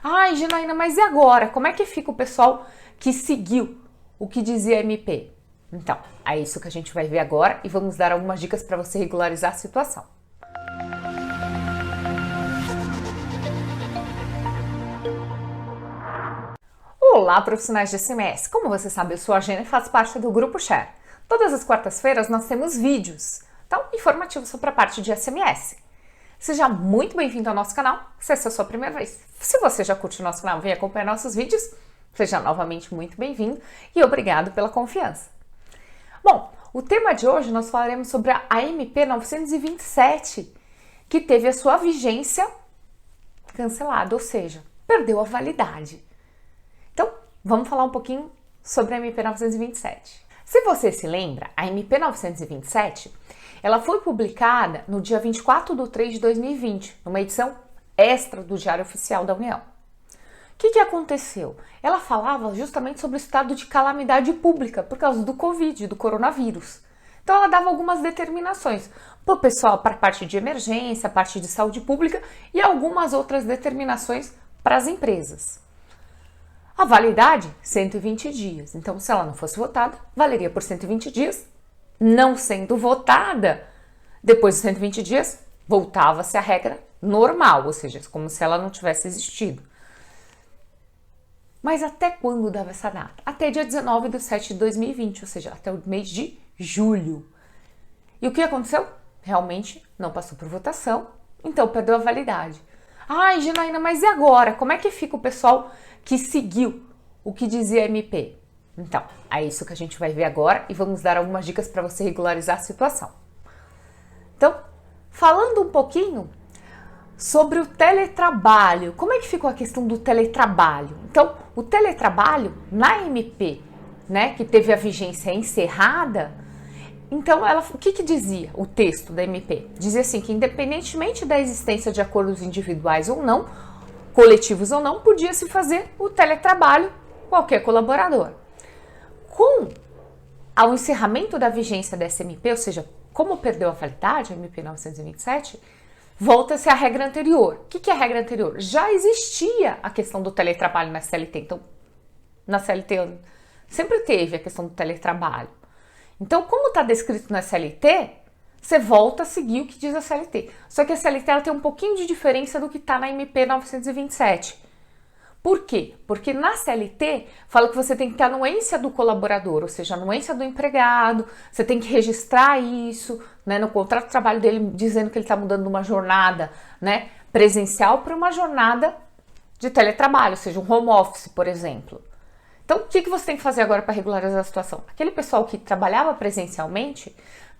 Ai, Janaína, mas e agora? Como é que fica o pessoal que seguiu o que dizia a MP? Então, é isso que a gente vai ver agora e vamos dar algumas dicas para você regularizar a situação. Olá, profissionais de SMS! Como você sabe, eu sou a Jana e faço parte do Grupo Share. Todas as quartas-feiras nós temos vídeos, então informativos sobre a parte de SMS. Seja muito bem-vindo ao nosso canal, se essa é a sua primeira vez. Se você já curte o nosso canal e vem acompanhar nossos vídeos, seja novamente muito bem-vindo e obrigado pela confiança. Bom, o tema de hoje nós falaremos sobre a MP 927, que teve a sua vigência cancelada, ou seja, perdeu a validade. Então, vamos falar um pouquinho sobre a MP 927. Se você se lembra, a MP 927, ela foi publicada no dia 24/3/2020, numa edição extra do Diário Oficial da União. O que aconteceu? Ela falava justamente sobre o estado de calamidade pública por causa do Covid, do coronavírus. Então ela dava algumas determinações para o pessoal, para a parte de emergência, a parte de saúde pública e algumas outras determinações para as empresas. A validade, 120 dias. Então, se ela não fosse votada, valeria por 120 dias. Não sendo votada, depois de 120 dias, voltava-se à regra normal, ou seja, como se ela não tivesse existido. Mas até quando dava essa data? Até dia 19/7/2020, ou seja, até o mês de julho. E o que aconteceu? Realmente não passou por votação, então perdeu a validade. Ai, Janaína, mas e agora? Como é que fica o pessoal que seguiu o que dizia a MP? Então, é isso que a gente vai ver agora e vamos dar algumas dicas para você regularizar a situação. Então, falando um pouquinho sobre o teletrabalho, como é que ficou a questão do teletrabalho? Então, o teletrabalho na MP, né, que teve a vigência encerrada, então o que dizia o texto da MP? Dizia assim que independentemente da existência de acordos individuais ou não, coletivos ou não, podia se fazer o teletrabalho qualquer colaborador. Com o encerramento da vigência dessa MP, ou seja, como perdeu a validade, a MP 927, volta-se à regra anterior. O que é a regra anterior? Já existia a questão do teletrabalho na CLT. Então, na CLT sempre teve a questão do teletrabalho. Então, como está descrito na CLT, você volta a seguir o que diz a CLT. Só que a CLT ela tem um pouquinho de diferença do que está na MP 927. Por quê? Porque na CLT fala que você tem que ter a anuência do colaborador, ou seja, a anuência do empregado, você tem que registrar isso, né, no contrato de trabalho dele, dizendo que ele está mudando de uma jornada, né, presencial para uma jornada de teletrabalho, ou seja, um home office, por exemplo. Então, o que você tem que fazer agora para regularizar a situação? Aquele pessoal que trabalhava presencialmente,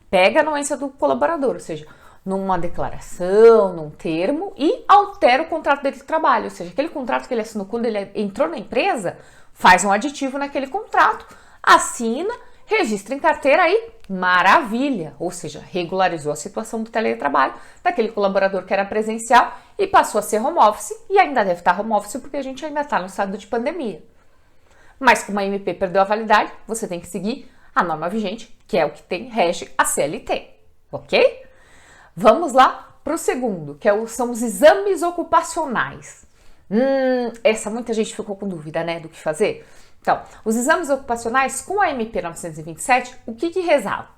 pega a anuência do colaborador, ou seja, numa declaração, num termo, e altera o contrato dele de trabalho, ou seja, aquele contrato que ele assinou quando ele entrou na empresa, faz um aditivo naquele contrato, assina, registra em carteira aí, maravilha, ou seja, regularizou a situação do teletrabalho daquele colaborador que era presencial e passou a ser home office, e ainda deve estar home office porque a gente ainda está no estado de pandemia. Mas como a MP perdeu a validade, você tem que seguir a norma vigente, que é o que rege a CLT, ok? Vamos lá para o segundo, que são os exames ocupacionais. Essa muita gente ficou com dúvida, né, do que fazer. Então, os exames ocupacionais com a MP 927, o que rezava?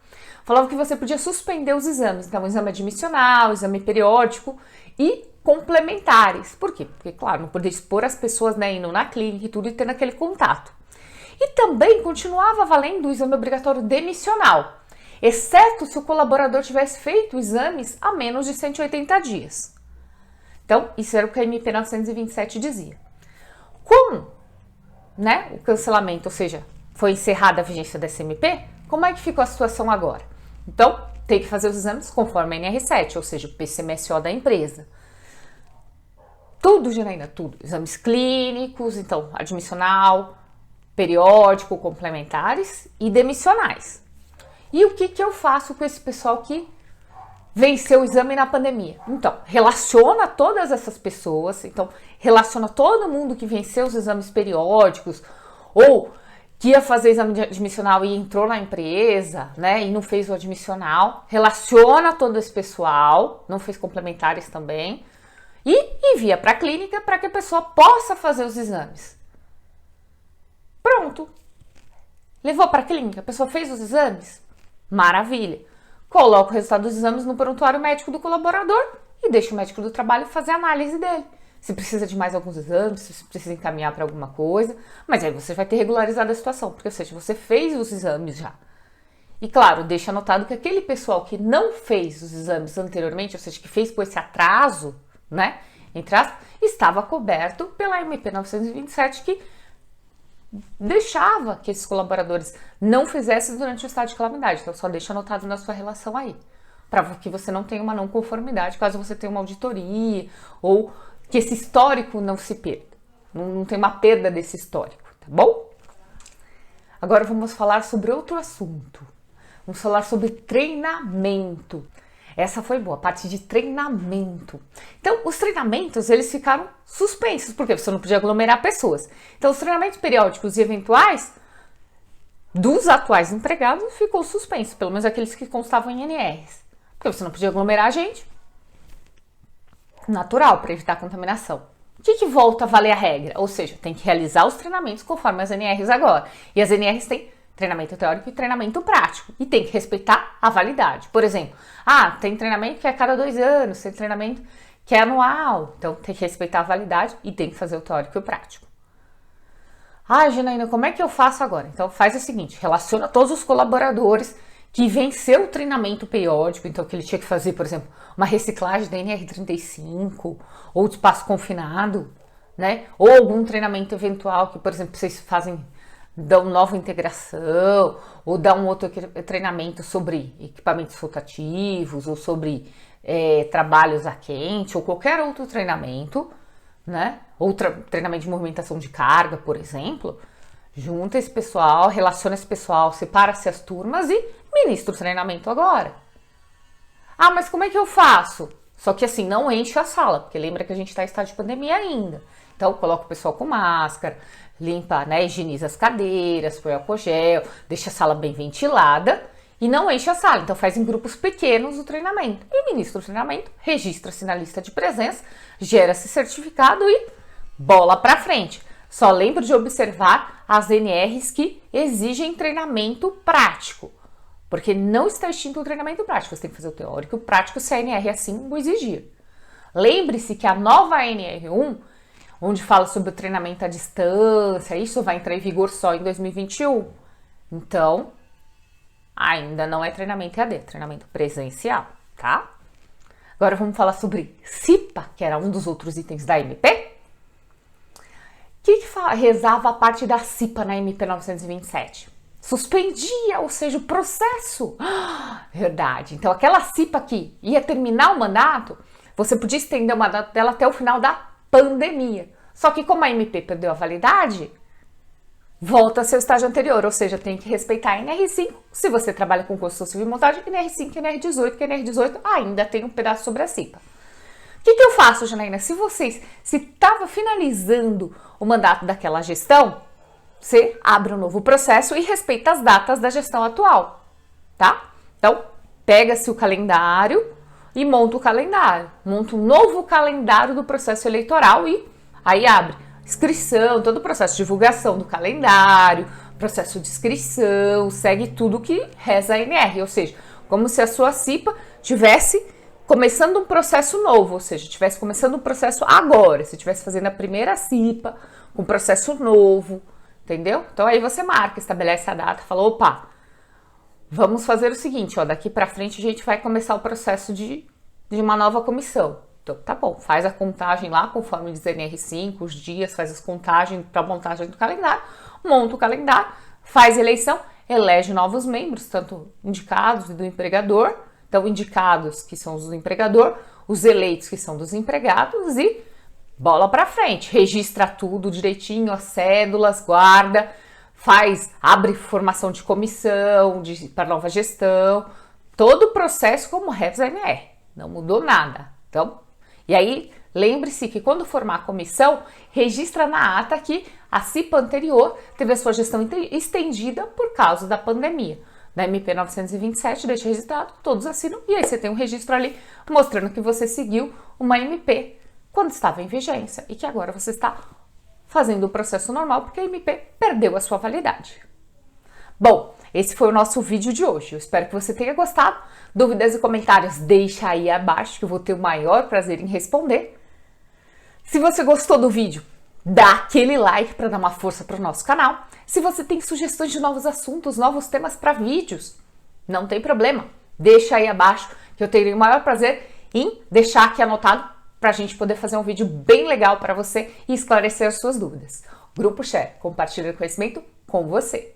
Falava que você podia suspender os exames, então o exame admissional, o exame periódico e complementares. Por quê? Porque, claro, não podia expor as pessoas, né, indo na clínica e tudo e tendo aquele contato. E também continuava valendo o exame obrigatório demissional, exceto se o colaborador tivesse feito exames há menos de 180 dias. Então, isso era o que a MP 927 dizia. Com, né, o cancelamento, ou seja, foi encerrada a vigência dessa MP, como é que ficou a situação agora? Então, tem que fazer os exames conforme a NR7, ou seja, o PCMSO da empresa. Tudo, Janaína, tudo. Exames clínicos, então, admissional, periódico, complementares e demissionais. E o que eu faço com esse pessoal que venceu o exame na pandemia? Então, relaciona todas essas pessoas, então, relaciona todo mundo que venceu os exames periódicos ou que ia fazer exame admissional e entrou na empresa, né, e não fez o admissional, relaciona todo esse pessoal, não fez complementares também, e envia para a clínica para que a pessoa possa fazer os exames. Pronto. Levou para a clínica, a pessoa fez os exames? Maravilha. Coloca o resultado dos exames no prontuário médico do colaborador e deixa o médico do trabalho fazer a análise dele. Se precisa de mais alguns exames, se precisa encaminhar para alguma coisa, mas aí você vai ter regularizado a situação, porque, ou seja, você fez os exames já. E claro, deixa anotado que aquele pessoal que não fez os exames anteriormente, ou seja, que fez com esse atraso, né, entre aspas, estava coberto pela MP 927, que deixava que esses colaboradores não fizessem durante o estado de calamidade. Então, só deixa anotado na sua relação aí, para que você não tenha uma não conformidade, caso você tenha uma auditoria, ou que esse histórico não se perda. Não tem uma perda desse histórico, tá bom? Agora vamos falar sobre outro assunto. Vamos falar sobre treinamento. Essa foi boa, a parte de treinamento. Então, os treinamentos, eles ficaram suspensos, porque você não podia aglomerar pessoas. Então, os treinamentos periódicos e eventuais dos atuais empregados ficou suspenso, pelo menos aqueles que constavam em NRs. Porque você não podia aglomerar gente. Natural, para evitar contaminação. O que volta a valer a regra? Ou seja, tem que realizar os treinamentos conforme as NRs agora. E as NRs têm treinamento teórico e treinamento prático. E tem que respeitar a validade. Por exemplo, tem treinamento que é a cada 2 anos, tem treinamento que é anual. Então, tem que respeitar a validade e tem que fazer o teórico e o prático. Janaína, como é que eu faço agora? Então, faz o seguinte, relaciona todos os colaboradores que venceu o treinamento periódico, então que ele tinha que fazer, por exemplo, uma reciclagem da NR35, ou de espaço confinado, né? Ou algum treinamento eventual que, por exemplo, vocês dão nova integração, ou dão um outro treinamento sobre equipamentos rotativos, ou sobre trabalhos a quente, ou qualquer outro treinamento, né? Ou treinamento de movimentação de carga, por exemplo. Junta esse pessoal, relaciona esse pessoal, separa-se as turmas e ministra o treinamento agora. Mas como é que eu faço? Só que assim, não enche a sala, porque lembra que a gente está em estado de pandemia ainda. Então, coloca o pessoal com máscara, limpa, né, higieniza as cadeiras, põe álcool gel, deixa a sala bem ventilada e não enche a sala. Então, faz em grupos pequenos o treinamento. E ministra o treinamento, registra-se na lista de presença, gera-se certificado e bola para frente. Só lembre de observar as NRs que exigem treinamento prático, porque não está extinto o treinamento prático. Você tem que fazer o teórico e o prático se a NR assim o exigir. Lembre-se que a nova NR1, onde fala sobre o treinamento à distância, isso vai entrar em vigor só em 2021. Então, ainda não é treinamento EAD, é treinamento presencial, tá? Agora vamos falar sobre CIPA, que era um dos outros itens da MP. O que rezava a parte da CIPA na MP 927? Suspendia, ou seja, o processo. Verdade. Então, aquela CIPA que ia terminar o mandato, você podia estender o mandato dela até o final da pandemia. Só que como a MP perdeu a validade, volta a seu estágio anterior, ou seja, tem que respeitar a NR5. Se você trabalha com construção civil e montagem, NR5 e NR18, que NR18 ainda tem um pedaço sobre a CIPA. O que eu faço, Janaína? Se estava finalizando o mandato daquela gestão, você abre um novo processo e respeita as datas da gestão atual, tá? Então, pega-se o calendário e monta o calendário. Monta um novo calendário do processo eleitoral e aí abre inscrição, todo o processo de divulgação do calendário, processo de inscrição, segue tudo que reza a NR, ou seja, como se a sua CIPA tivesse começando um processo novo, ou seja, estivesse começando um processo agora, se estivesse fazendo a primeira CIPA, um processo novo, entendeu? Então aí você marca, estabelece a data, fala, opa, vamos fazer o seguinte, daqui para frente a gente vai começar o processo de uma nova comissão. Então tá bom, faz a contagem lá, conforme diz NR5, os dias, faz as contagens para a montagem do calendário, monta o calendário, faz eleição, elege novos membros, tanto indicados e do empregador. Então, indicados, que são os do empregador, os eleitos, que são dos empregados, e bola para frente. Registra tudo direitinho, as cédulas, guarda, abre formação de comissão para nova gestão, todo o processo como REVS-NR, não mudou nada. Então, e aí, lembre-se que quando formar a comissão, registra na ata que a CIPA anterior teve a sua gestão estendida por causa da pandemia. Da MP 927, deixa registrado, todos assinam, e aí você tem um registro ali mostrando que você seguiu uma MP quando estava em vigência e que agora você está fazendo o processo normal porque a MP perdeu a sua validade. Bom, esse foi o nosso vídeo de hoje. Eu espero que você tenha gostado. Dúvidas e comentários, deixa aí abaixo que eu vou ter o maior prazer em responder. Se você gostou do vídeo, dá aquele like para dar uma força para o nosso canal. Se você tem sugestões de novos assuntos, novos temas para vídeos, não tem problema. Deixa aí abaixo que eu terei o maior prazer em deixar aqui anotado para a gente poder fazer um vídeo bem legal para você e esclarecer as suas dúvidas. Grupo Share, compartilhando conhecimento com você.